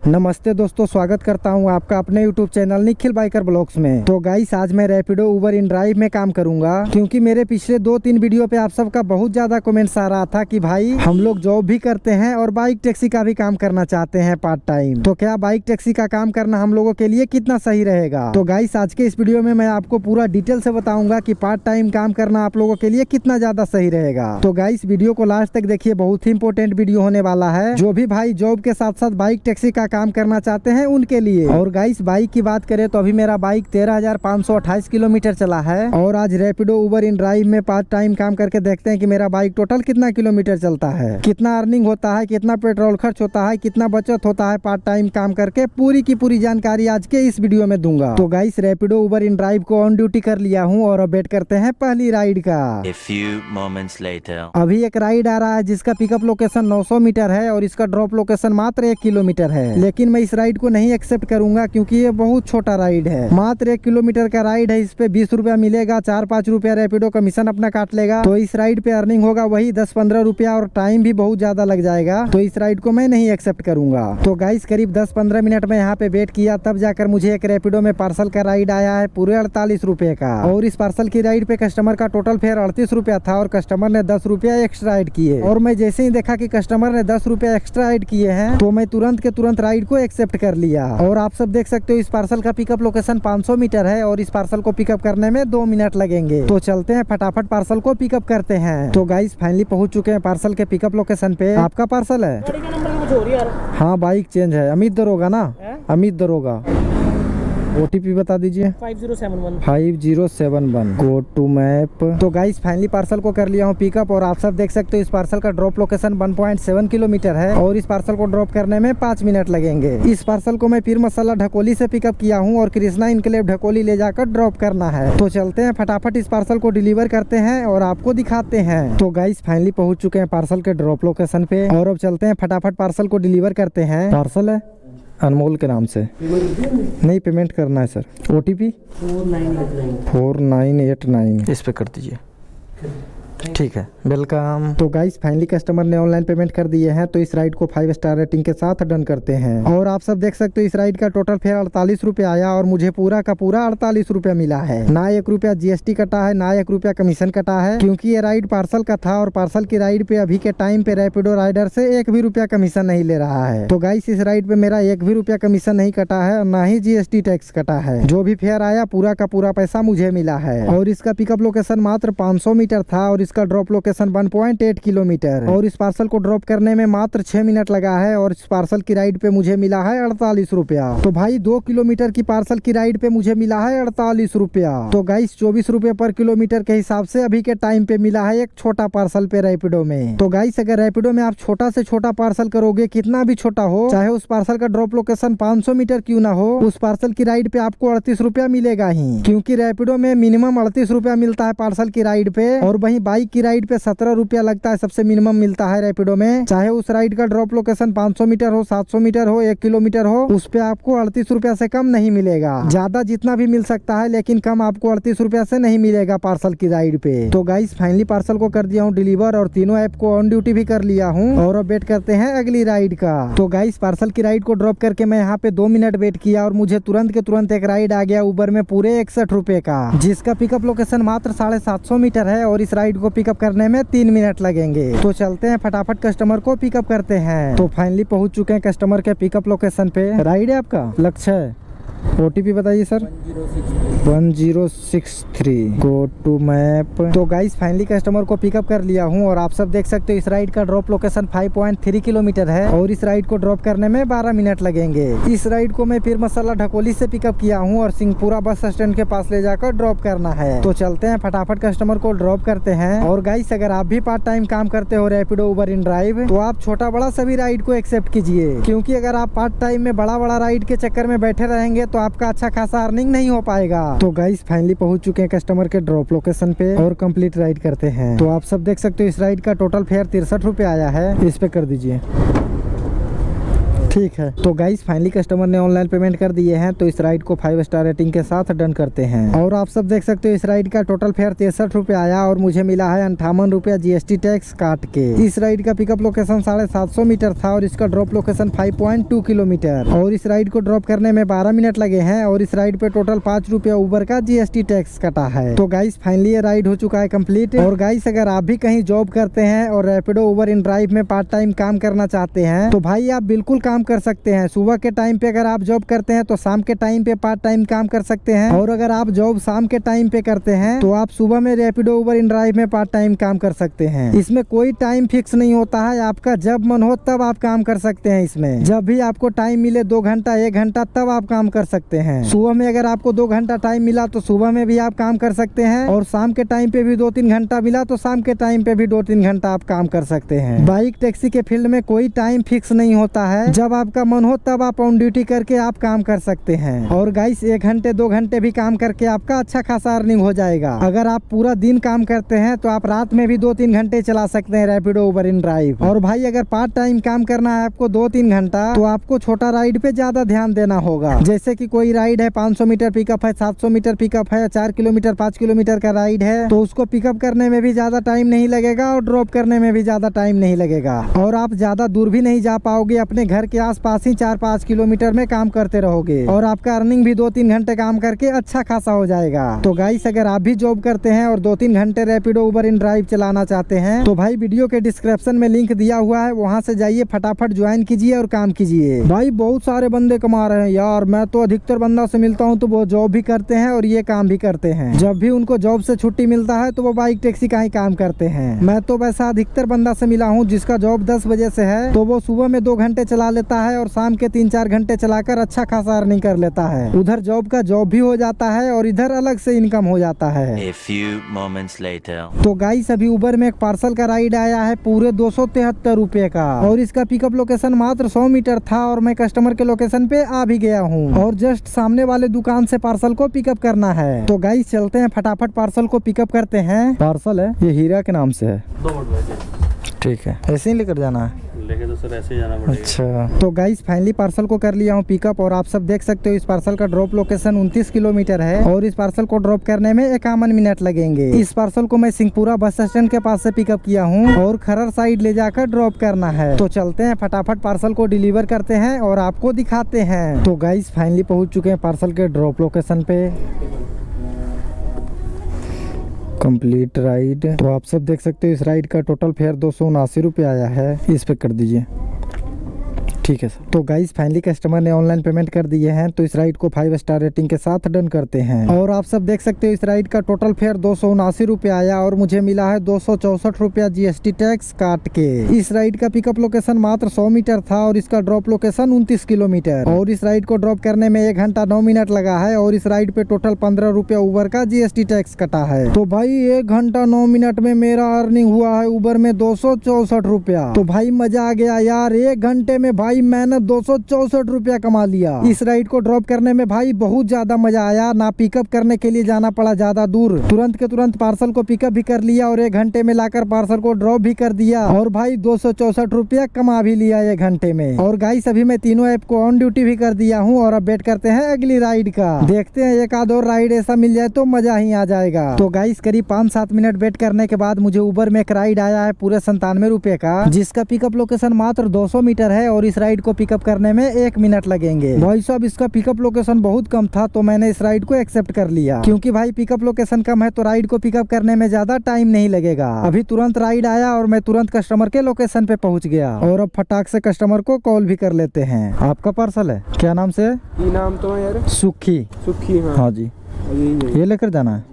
नमस्ते दोस्तों, स्वागत करता हूं आपका अपने YouTube channel Nikhil biker blogs में। तो गाइस, आज मैं रैपिडो उबर इन ड्राइव में काम करूंगा, क्योंकि मेरे पिछले 2-3 वीडियो पे आप सबका बहुत ज्यादा कमेंट्स आ रहा था कि भाई हम लोग जॉब भी करते हैं और बाइक टैक्सी का भी काम करना चाहते हैं पार्ट टाइम, तो क्या बाइक टैक्सी का काम करना हम लोगों के लिए कितना सही रहेगा। तो गाइस, आज के इस वीडियो में मैं आपको पूरा डिटेल से बताऊंगा कि पार्ट टाइम काम करना आप लोगों के लिए कितना ज्यादा सही रहेगा। तो गाइस, वीडियो को लास्ट तक देखिए, बहुत ही इंपॉर्टेंट वीडियो होने वाला है। जो भी भाई जॉब के साथ साथ बाइक टैक्सी का काम करना चाहते हैं उनके लिए। और गाइस, बाइक की बात करें तो अभी मेरा बाइक 13,528 किलोमीटर चला है। और आज रैपिडो उबर इन ड्राइव में पार्ट टाइम काम करके देखते हैं कि मेरा बाइक टोटल कितना किलोमीटर चलता है, कितना अर्निंग होता है, कितना पेट्रोल खर्च होता है, कितना बचत होता है पार्ट टाइम काम करके। पूरी की पूरी जानकारी आज के इस वीडियो में दूंगा। तो guys, Rapido Uber in drive को ऑन ड्यूटी कर लिया हूँ और अब वेट करते हैं पहली राइड का। A few moments later. अभी एक राइड आ रहा है जिसका पिकअप लोकेशन 900 मीटर है और इसका ड्रॉप लोकेशन मात्र 1 किलोमीटर है। लेकिन मैं इस राइड को नहीं एक्सेप्ट करूंगा, क्योंकि ये बहुत छोटा राइड है। मात्र 1 किलोमीटर का राइड है, इस पे 20 रुपया मिलेगा, 4-5 रुपया रैपिडो कमीशन अपना काट लेगा। तो इस राइड पे अर्निंग होगा वही 10-15 रुपया और टाइम भी बहुत ज्यादा लग जाएगा। तो इस राइड को मैं नहीं एक्सेप्ट करूंगा। तो गाइस, करीब 10-15 मिनट में यहाँ पे वेट किया, तब जाकर मुझे एक रैपिडो में पार्सल का राइड आया है पूरे 48 रुपए का। और इस पार्सल की राइड पे कस्टमर का टोटल फेयर 38 रुपया था और कस्टमर ने 10 रुपया एक्स्ट्रा ऐड किए। और मैं जैसे ही देखा कि कस्टमर ने 10 रुपया एक्स्ट्रा ऐड किए हैं, तो मैं तुरंत के तुरंत राइड को एक्सेप्ट कर लिया। और आप सब देख सकते हो, इस पार्सल का पिकअप लोकेशन 500 मीटर है और इस पार्सल को पिकअप करने में 2 मिनट लगेंगे। तो चलते हैं, फटाफट पार्सल को पिकअप करते हैं। तो गाइस, फाइनली पहुंच चुके हैं पार्सल के पिकअप लोकेशन पे। आपका पार्सल है? गाड़ी का नंबर कुछ और यार। हाँ, बाइक चेंज है। अमित दरोगा ना? अमित दरोगा। OTP बता दीजिए। 5071 गो टू मैप। तो गाइस, फाइनली पार्सल को कर लिया हूँ पिकअप और आप सब देख सकते हो इस पार्सल का ड्रॉप लोकेशन 1.7 किलोमीटर है और इस पार्सल को ड्रॉप करने में 5 मिनट लगेंगे। इस पार्सल को मैं पीर मसाला ढकोली से पिकअप किया हूँ और कृष्णा इनक्लेव ढकोली ले जाकर ड्रॉप करना है। तो चलते हैं, फटाफट इस पार्सल को डिलीवर करते हैं और आपको दिखाते हैं। तो गाइस, फाइनली पहुंच चुके हैं पार्सल के ड्रॉप लोकेशन पे और अब चलते हैं, फटाफट पार्सल को डिलीवर करते हैं। पार्सल है अनमोल के नाम से। नहीं, पेमेंट करना है सर। OTP 4989 इस पे कर दीजिए। ठीक है, वेलकम। तो गाइस, फाइनली कस्टमर ने ऑनलाइन पेमेंट कर दिए हैं। तो इस राइड को 5 स्टार रेटिंग के साथ डन करते हैं। और आप सब देख सकते हो इस राइड का टोटल फेयर 48 रुपया आया और मुझे पूरा का पूरा 48 रुपया मिला है। ना 1 रुपया GST कटा है, ना 1 रुपया कमीशन कटा है, क्योंकि ये राइड पार्सल का था और पार्सल की राइड पे अभी के टाइम पे रैपिडो राइडर से 1 भी रुपया कमीशन नहीं ले रहा है। तो गाइस, इस राइड पे मेरा 1 भी रुपया कमीशन नहीं कटा है और ना ही GST टैक्स कटा है। जो भी फेयर आया पूरा का पूरा पैसा मुझे मिला है। और इसका पिकअप लोकेशन मात्र 500 मीटर था और इसका ड्रॉप लोकेशन 1.8 किलोमीटर और इस पार्सल को ड्रॉप करने में मात्र 6 मिनट लगा है और इस पार्सल की राइड पे मुझे मिला है 48 रुपया। तो भाई, 2 किलोमीटर की पार्सल की राइड पे मुझे मिला है 48 रुपया। तो गाइस, 24 रुपए पर किलोमीटर के हिसाब से अभी के टाइम पे मिला है एक छोटा पार्सल पे रैपिडो में। तो गाइस, अगर रैपिडो में आप छोटा से छोटा पार्सल करोगे, कितना भी छोटा हो, चाहे उस पार्सल का ड्रॉप लोकेशन 500 मीटर क्यों ना हो, उस पार्सल की राइड पे आपको 38 रुपया मिलेगा ही, क्योंकि रैपिडो में मिनिमम 38 रुपया मिलता है पार्सल की राइड पे। और वहीं बाइक की राइड पे 17 रुपया लगता है, सबसे मिनिमम मिलता है रैपिडो में। चाहे उस राइड का ड्रॉप लोकेशन 500 मीटर हो, 700 मीटर हो, 1 किलोमीटर हो, उस पे आपको 38 रुपया से कम नहीं मिलेगा। ज्यादा जितना भी मिल सकता है, लेकिन कम आपको 38 रुपया से नहीं मिलेगा पार्सल की राइड पे। तो गाइस, फाइनली पार्सल को कर दिया हूँ डिलीवर और तीनों ऐप को ऑन ड्यूटी भी कर लिया हूँ और अब वेट करते हैं अगली राइड का। तो गाइस, पार्सल की राइड को ड्रॉप करके मैं यहाँ पे 2 मिनट वेट किया और मुझे तुरंत के तुरंत एक राइड आ गया उबर में पूरे 61 रुपए का, जिसका पिकअप लोकेशन मात्र 750 मीटर है और इस राइड को पिकअप करने में 3 मिनट लगेंगे। तो चलते हैं, फटाफट कस्टमर को पिकअप करते हैं। तो फाइनली पहुंच चुके हैं कस्टमर के पिकअप लोकेशन पे। राइड है आपका लक्ष्य। OTP बताइए सर। 1063 go to map. तो गाइस, फाइनली कस्टमर को पिकअप कर लिया हूं और आप सब देख सकते हो इस राइड का ड्रॉप लोकेशन 5.3 किलोमीटर है और इस राइड को ड्रॉप करने में 12 मिनट लगेंगे। इस राइड को मैं पीर मसाला ढकोली से पिकअप किया हूं और सिंहपुरा बस स्टैंड के पास ले जाकर ड्रॉप करना है। तो चलते हैं, फटाफट कस्टमर को ड्रॉप करते हैं। और गाइस, अगर आप भी पार्ट टाइम काम करते हो रैपिडो उबर इन ड्राइव, तो आप छोटा बड़ा सभी राइड को एक्सेप्ट कीजिए, क्योंकि अगर आप पार्ट टाइम में बड़ा बड़ा राइड के चक्कर में बैठे रहेंगे तो आपका अच्छा खासा अर्निंग नहीं हो पाएगा। तो गाइस, फाइनली पहुंच चुके हैं कस्टमर के ड्रॉप लोकेशन पे और कंप्लीट राइड करते हैं। तो आप सब देख सकते हो इस राइड का टोटल फेयर 63 रुपए आया है, इस पे कर दीजिए। ठीक है। तो गाइस फाइनली कस्टमर ने ऑनलाइन पेमेंट कर दिए हैं, तो इस राइड को 5 स्टार रेटिंग के साथ डन करते हैं। और आप सब देख सकते हो इस राइड का टोटल फेयर 63 रुपए आया और मुझे मिला है 58 रुपया GST टैक्स काट के। इस राइड का पिकअप लोकेशन 750 मीटर था और इसका ड्रॉप लोकेशन 5.2 किलोमीटर और इस राइड को ड्रॉप करने में 12 मिनट लगे हैं और इस राइड पे टोटल 5 रुपया उबर का GST टैक्स कटा है। तो गाइस फाइनली ये राइड हो चुका है कंप्लीट। और गाइस अगर आप भी कहीं जॉब करते हैं और रैपिडो उबर इन ड्राइव में पार्ट टाइम काम करना चाहते हैं तो भाई आप बिल्कुल काम कर सकते हैं। सुबह के टाइम पे अगर आप जॉब करते हैं तो शाम के टाइम पे पार्ट टाइम काम कर सकते हैं और अगर आप जॉब शाम के टाइम पे करते हैं तो आप सुबह में रैपिडो उबर इन ड्राइव में पार्ट टाइम काम कर सकते हैं। इसमें कोई टाइम फिक्स नहीं होता है, आपका जब मन हो तब आप काम कर सकते हैं। इसमें जब भी आपको टाइम मिले 2 घंटा 1 घंटा तब आप काम कर सकते हैं। सुबह में अगर आपको 2 घंटा टाइम मिला तो सुबह में भी आप काम कर सकते हैं और शाम के टाइम पे भी 2-3 घंटा मिला तो शाम के टाइम पे भी 2-3 घंटा आप काम कर सकते हैं। बाइक टैक्सी के फील्ड में कोई टाइम फिक्स नहीं होता है, जब आपका मन हो तब आप ऑन ड्यूटी करके आप काम कर सकते हैं। और गाइस 1 घंटे 2 घंटे भी काम करके आपका अच्छा खासा अर्निंग हो जाएगा। अगर आप पूरा दिन काम करते हैं तो आप रात में भी 2-3 घंटे चला सकते हैं रैपिडो उबर इन ड्राइव। और भाई अगर पार्ट टाइम काम करना है आपको 2-3 घंटा तो आपको छोटा राइड पे ज्यादा ध्यान देना होगा। जैसे कि कोई राइड है 500 मीटर पिकअप है, 700 मीटर पिकअप है, 4 किलोमीटर 5 किलोमीटर का राइड है तो उसको पिकअप करने में भी ज्यादा टाइम नहीं लगेगा और ड्रॉप करने में भी ज्यादा टाइम नहीं लगेगा और आप ज्यादा दूर भी नहीं जा पाओगे। अपने घर के आसपास ही 4-5 किलोमीटर में काम करते रहोगे और आपका अर्निंग भी 2-3 घंटे काम करके अच्छा खासा हो जाएगा। तो गाइस अगर आप भी जॉब करते हैं और 2-3 घंटे रैपिडो उबर इन ड्राइव चलाना चाहते हैं तो भाई वीडियो के डिस्क्रिप्शन में लिंक दिया हुआ है, वहाँ से जाइए फटाफट ज्वाइन कीजिए और काम कीजिए। भाई बहुत सारे बंदे कमा रहे हैं यार, मैं तो अधिकतर बंदा से मिलता हूँ तो वो जॉब भी करते हैं और ये काम भी करते हैं। जब भी उनको जॉब से छुट्टी मिलता है तो वो बाइक टैक्सी का ही काम करते हैं। मैं तो वैसा अधिकतर बंदा से मिला हूँ जिसका जॉब 10 बजे से है तो वो सुबह में 2 घंटे चला लेता है और शाम के 3-4 घंटे चलाकर अच्छा खासा अर्निंग कर लेता है। उधर जॉब का जॉब भी हो जाता है और इधर अलग से इनकम हो जाता है। A few moments later. तो गाइस अभी उबर में एक पार्सल का राइड आया है पूरे 273 रुपए का और इसका पिकअप लोकेशन मात्र 100 मीटर था और मैं कस्टमर के लोकेशन पे आ भी गया हूँ और जस्ट सामने वाले दुकान से पार्सल को पिकअप करना है। तो गाइस चलते हैं फटाफट पार्सल को पिकअप करते हैं। पार्सल है ये हीरा के नाम से है। 2 मिनट ठीक है, ऐसे ही लेकर जाना है। लेके तो सर ऐसे ही जाना पड़ेगा। अच्छा तो गाइस फाइनली पार्सल को कर लिया हूँ पिकअप और आप सब देख सकते हो इस पार्सल का ड्रॉप लोकेशन 29 किलोमीटर है और इस पार्सल को ड्रॉप करने में 51 मिनट लगेंगे। इस पार्सल को मैं सिंहपुरा बस स्टैंड के पास से पिकअप किया हूँ और खरर साइड ले जाकर ड्रॉप करना है। तो चलते हैं फटाफट पार्सल को डिलीवर करते हैं और आपको दिखाते हैं। तो गाइस फाइनली पहुँच चुके हैं पार्सल के ड्रॉप लोकेशन पे। Complete ride. तो आप सब देख सकते हो इस राइड का टोटल फेयर 279 रुपये आया है। इस पे कर दीजिए। ठीक है सर। तो गाइस फाइनली कस्टमर ने ऑनलाइन पेमेंट कर दिए हैं, तो इस राइड को 5 स्टार रेटिंग के साथ डन करते हैं। और आप सब देख सकते हो इस राइड का टोटल फेयर 279 रुपये आया और मुझे मिला है 264 रुपया GST टैक्स काट के। इस राइड का पिकअप लोकेशन मात्र 100 मीटर था और इसका ड्रॉप लोकेशन 29 किलोमीटर और इस राइड को ड्रॉप करने में 1 घंटा 9 मिनट लगा है और इस राइड पे टोटल 15 रुपया उबर का GST टैक्स कटा है। तो भाई 1 घंटा 9 मिनट में मेरा अर्निंग हुआ है उबर में 264 रुपया। तो भाई मजा आ गया यार, 1 घंटे में भाई मैंने 264 रुपया कमा लिया। इस राइड को ड्रॉप करने में भाई बहुत ज्यादा मजा आया, ना पिकअप करने के लिए जाना पड़ा ज्यादा दूर, तुरंत के तुरंत पार्सल को पिकअप भी कर लिया और 1 घंटे में लाकर पार्सल को ड्रॉप भी कर दिया और भाई 264 रुपया कमा भी लिया 1 घंटे में। और गाइस अभी मैं तीनों ऐप को ऑन ड्यूटी भी कर दिया हूँ और अब वेट करते हैं अगली राइड का। देखते हैं एक आध और राइड ऐसा मिल जाए तो मजा ही आ जाएगा। तो गाइस करीब 5-7 मिनट वेट करने के बाद मुझे उबर में एक राइड आया है पूरे 97 रुपए का, जिसका पिकअप लोकेशन मात्र 200 मीटर है और इस राइड को पिकअप करने में 1 मिनट लगेंगे। भाई साहब इसका पिकअप लोकेशन बहुत कम था तो मैंने इस राइड को एक्सेप्ट कर लिया, क्योंकि भाई पिकअप लोकेशन कम है तो राइड को पिकअप करने में ज्यादा टाइम नहीं लगेगा। अभी तुरंत राइड आया और मैं तुरंत कस्टमर के लोकेशन पे पहुंच गया और अब फटाक से कस्टमर को कॉल भी कर लेते हैं। आपका पार्सल है, क्या नाम से? ये नाम तो है यार, सुखी। सुखी। हाँ जी, ये लेकर जाना है।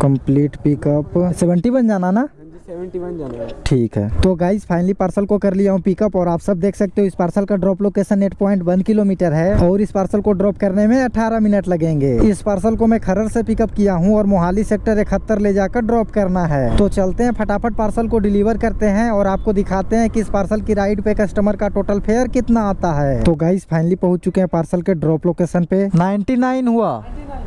कंप्लीट पिकअप 71 जाना ना? 71 जाना है। ठीक है। तो गाइस फाइनली पार्सल को कर लिया हूँ पिकअप और आप सब देख सकते हो इस पार्सल का ड्रॉप लोकेशन 8.1 किलोमीटर है और इस पार्सल को ड्रॉप करने में 18 मिनट लगेंगे। इस पार्सल को मैं खरर से पिकअप किया हूँ और मोहाली सेक्टर 71 ले जाकर ड्रॉप करना है। तो चलते हैं फटाफट पार्सल को डिलीवर करते हैं और आपको दिखाते हैं कि इस पार्सल की राइड पे कस्टमर का टोटल फेयर कितना आता है। तो गाइस फाइनली पहुँच चुके हैं पार्सल के ड्रॉप लोकेशन पे। 99 हुआ।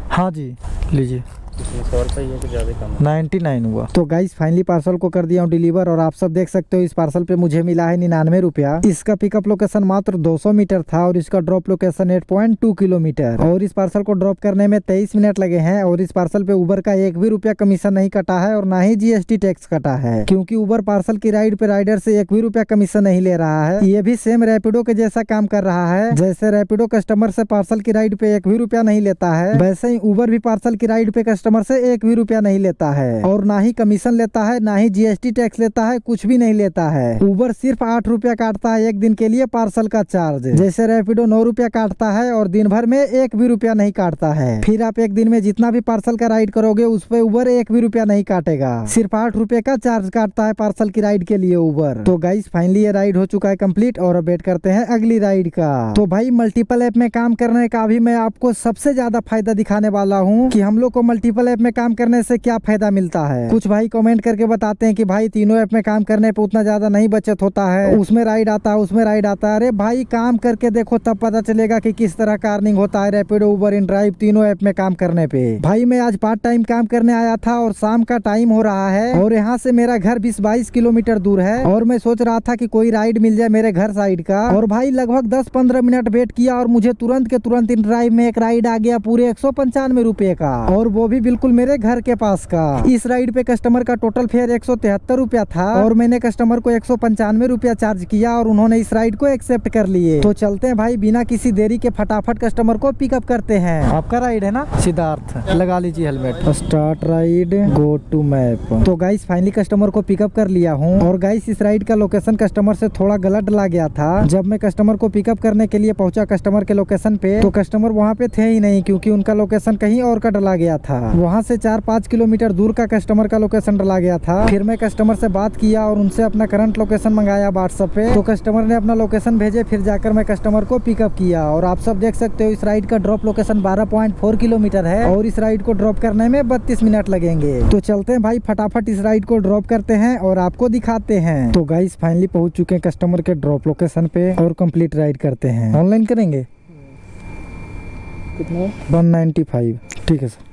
हाँ जी लीजिए। इसमें 100 रुपये ही है कि ज़्यादा कम है? 99 हुआ। तो गाइस फाइनली पार्सल को कर दिया हूँ डिलीवर और आप सब देख सकते हो इस पार्सल पे मुझे मिला है 99 रुपया। इसका पिकअप लोकेशन मात्र 200 मीटर था और इसका ड्रॉप लोकेशन 8.2 किलोमीटर और इस पार्सल को ड्रॉप करने में 23 मिनट लगे हैं और इस पार्सल पे उबर का 1 भी रुपया कमीशन नहीं कटा है और ना ही GST टैक्स कटा है, क्योंकि उबर पार्सल की राइड पे राइडर से 1 भी रुपया कमीशन नहीं ले रहा है। ये भी सेम रैपिडो के जैसा काम कर रहा है। जैसे रैपिडो कस्टमर से पार्सल की राइड पे 1 भी रुपया नहीं लेता है, वैसे ही उबर भी पार्सल की राइड पे कस्टमर से 1 भी रुपया नहीं लेता है और ना ही कमीशन लेता है, ना ही GST टैक्स लेता है, कुछ भी नहीं लेता है। उबर सिर्फ 8 रुपया काटता है एक दिन के लिए पार्सल का चार्ज, जैसे रैपिडो 9 रुपया काटता है और दिन भर में 1 भी रुपया नहीं काटता है। फिर आप एक दिन में जितना भी पार्सल का राइड करोगे उस पे उबर 1 भी रुपया नहीं काटेगा, सिर्फ 8 रुपए का चार्ज काटता है पार्सल की राइड के लिए उबर। तो गाइस फाइनली ये राइड हो चुका है कंप्लीट और अब वेट करते हैं अगली राइड का। तो भाई मल्टीपल ऐप में काम करने का भी मैं आपको सबसे ज्यादा फायदा दिखाने वाला हूँ कि हम लोग को मल्टीपल ऐप में काम करने से क्या फायदा मिलता है। कुछ भाई कमेंट करके बताते हैं कि भाई तीनों ऐप में काम करने पे उतना ज्यादा नहीं बचत होता है, उसमें राइड आता है उसमें राइड आता है। अरे भाई काम करके देखो तब पता चलेगा कि किस तरह का अर्निंग होता है रैपिडो उबर इन ड्राइव तीनों ऐप में काम करने पे। भाई मैं आज पार्ट टाइम काम करने आया था और शाम का टाइम हो रहा है और यहाँ से मेरा घर 20-22 किलोमीटर दूर है और मैं सोच रहा था कि कोई राइड मिल जाए मेरे घर साइड का। और भाई लगभग 10-15 मिनट वेट किया और मुझे तुरंत के तुरंत इन ड्राइव में एक राइड आ गया पूरे 195 रुपए का, और वो भी बिल्कुल मेरे घर के पास का। इस राइड पे कस्टमर का टोटल फेयर 173 रुपया था और मैंने कस्टमर को 195 रुपया चार्ज किया और उन्होंने इस राइड को एक्सेप्ट कर लिए। तो चलते हैं भाई बिना किसी देरी के फटाफट कस्टमर को पिकअप करते हैं। आपका राइड है ना सिद्धार्थ, लगा लीजिए helmet. Start ride, go to map. तो गाइस फाइनली कस्टमर को पिकअप कर लिया हूँ और गाइस इस राइड का लोकेशन कस्टमर से थोड़ा गलत डला गया था। जब मैं कस्टमर को पिकअप करने के लिए पहुंचा कस्टमर के लोकेशन पे तो कस्टमर वहाँ पे थे ही नहीं, क्योंकि उनका लोकेशन कहीं और का डला गया था। वहाँ से 4-5 किलोमीटर दूर का कस्टमर का लोकेशन डला गया था। फिर मैं कस्टमर से बात किया और उनसे अपना करंट लोकेशन मंगाया व्हाट्सएप पे, तो कस्टमर ने अपना लोकेशन भेजे। फिर जाकर मैं कस्टमर को पिकअप किया और आप सब देख सकते हो इस राइड का ड्रॉप लोकेशन 12.4 किलोमीटर है और इस राइड को ड्रॉप करने में 32 मिनट लगेंगे। तो चलते हैं भाई फटाफट इस राइड को ड्रॉप करते हैं और आपको दिखाते हैं। तो गाइस फाइनली पहुंच चुके हैं कस्टमर के ड्रॉप लोकेशन पे और कंप्लीट राइड करते हैं। ऑनलाइन करेंगे कितना? 195। ठीक है सर,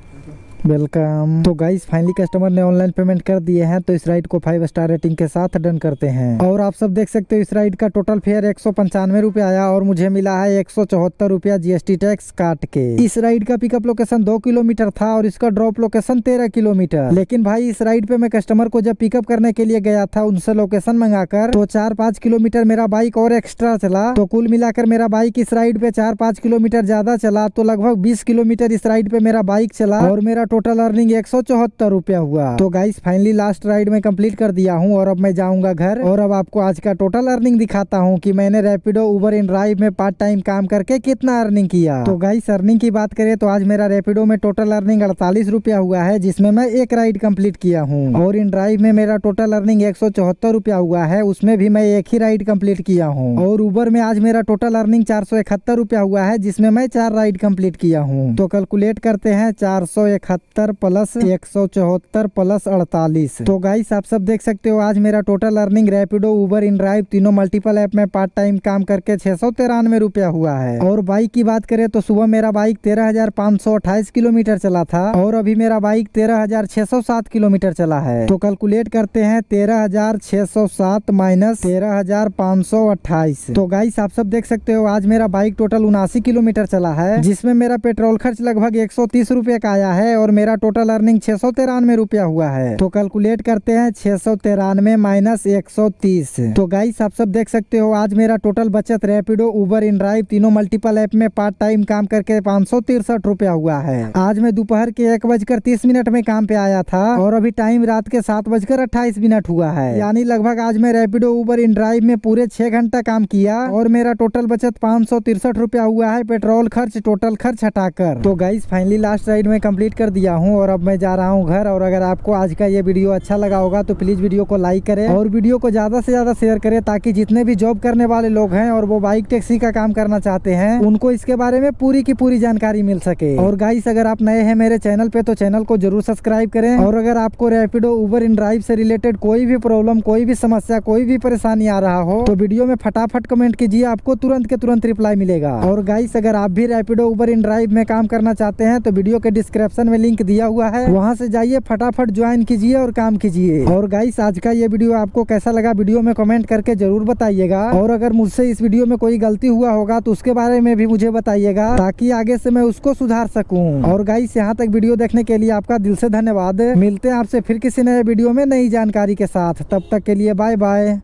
वेलकम। तो गाइस फाइनली कस्टमर ने ऑनलाइन पेमेंट कर दिए हैं, तो इस राइड को 5 स्टार रेटिंग के साथ डन करते हैं। और आप सब देख सकते हो इस राइड का टोटल फेयर 195 रुपया आया और मुझे मिला है 174 रुपया GST टैक्स काट के। इस राइड का पिकअप लोकेशन 2 किलोमीटर था और इसका ड्रॉप लोकेशन 13 किलोमीटर। लेकिन भाई इस राइड पे मैं कस्टमर को जब पिकअप करने के लिए गया था उनसे लोकेशन मंगाकर, तो 4-5 किलोमीटर मेरा बाइक और एक्स्ट्रा चला। तो कुल मिलाकर मेरा बाइक इस राइड पे 4-5 किलोमीटर ज्यादा चला, तो लगभग 20 किलोमीटर इस राइड पे मेरा बाइक चला और मेरा टोटल अर्निंग 174 रुपया हुआ। तो गाइस फाइनली लास्ट राइड में कंप्लीट कर दिया हूँ और अब मैं जाऊंगा घर और अब आपको आज का टोटल अर्निंग दिखाता हूँ कि मैंने रैपिडो उबर इन ड्राइव में पार्ट टाइम काम करके कितना अर्निंग किया। तो गाइस अर्निंग की बात करें तो आज मेरा रैपिडो में टोटल अर्निंग 48 रुपया हुआ है, जिसमें मैं एक राइड कंप्लीट किया हूँ। और इन ड्राइव में मेरा टोटल अर्निंग 174 रुपया हुआ है, उसमें भी मैं एक ही राइड कंप्लीट किया हूँ। और उबर में आज मेरा टोटल अर्निंग 471 रुपया हुआ है, जिसमें मैं 4 राइड कंप्लीट किया हूँ। तो कैलकुलेट करते हैं 471 प्लस 174 प्लस 48। तो गाइस आप सब देख सकते हो आज मेरा total earning Rapido Uber in drive तीनों मल्टीपल ऐप में पार्ट टाइम काम करके 693 रुपया हुआ है। और बाइक की बात करें तो सुबह मेरा बाइक 13,528 किलोमीटर चला था और अभी मेरा बाइक 13,607 किलोमीटर चला है। तो कैलकुलेट करते हैं 13,607 माइनस 13,528। तो गाइस आप सब देख सकते हो आज मेरा बाइक टोटल 79 किलोमीटर चला है, जिसमें मेरा पेट्रोल खर्च लगभग 130 रुपए का आया है और मेरा टोटल अर्निंग 693 रुपया हुआ है। तो कैलकुलेट करते हैं 693 माइनस 130। तो गाइस आप सब देख सकते हो आज मेरा टोटल बचत रैपिडो उबर इन ड्राइव तीनों मल्टीपल ऐप में पार्ट टाइम काम करके 563 रुपया हुआ है। आज मैं दोपहर के 1:30 में काम पे आया था और अभी टाइम रात के 7:28 हुआ है, यानी लगभग आज मैं रैपिडो उबर इन ड्राइव में पूरे 6 घंटा काम किया और मेरा टोटल बचत 563 रुपया हुआ है पेट्रोल खर्च टोटल खर्च हटाकर। तो गाइस फाइनली लास्ट राइड में कंप्लीट कर दिया हूँ और अब मैं जा रहा हूँ घर। और अगर आपको आज का ये वीडियो अच्छा लगा होगा तो प्लीज वीडियो को लाइक करें और वीडियो को ज्यादा से ज्यादा शेयर करें, ताकि जितने भी जॉब करने वाले लोग हैं और वो बाइक टैक्सी का काम करना चाहते हैं उनको इसके बारे में पूरी की पूरी जानकारी मिल सके। और गाइस अगर आप नए हैं मेरे चैनल पे तो चैनल को जरूर सब्सक्राइब करें। और अगर आपको रैपिडो उबर इन ड्राइव से रिलेटेड कोई भी प्रॉब्लम, कोई भी समस्या, कोई भी परेशानी आ रहा हो तो वीडियो में फटाफट कमेंट कीजिए, आपको तुरंत के तुरंत रिप्लाई मिलेगा। और गाइस अगर आप भी रैपिडो उबर इन ड्राइव में काम करना चाहते हैं तो वीडियो के डिस्क्रिप्शन में लिंक लिंक दिया हुआ है, वहाँ से जाइए, फटाफट ज्वाइन कीजिए और काम कीजिए। और गाइस आज का ये वीडियो आपको कैसा लगा वीडियो में कमेंट करके जरूर बताइएगा, और अगर मुझसे इस वीडियो में कोई गलती हुआ होगा तो उसके बारे में भी मुझे बताइएगा, ताकि आगे से मैं उसको सुधार सकूं। और गाइस यहाँ तक वीडियो देखने के लिए आपका दिल से धन्यवाद। मिलते हैं आपसे फिर किसी नए वीडियो में नई जानकारी के साथ, तब तक के लिए बाय बाय।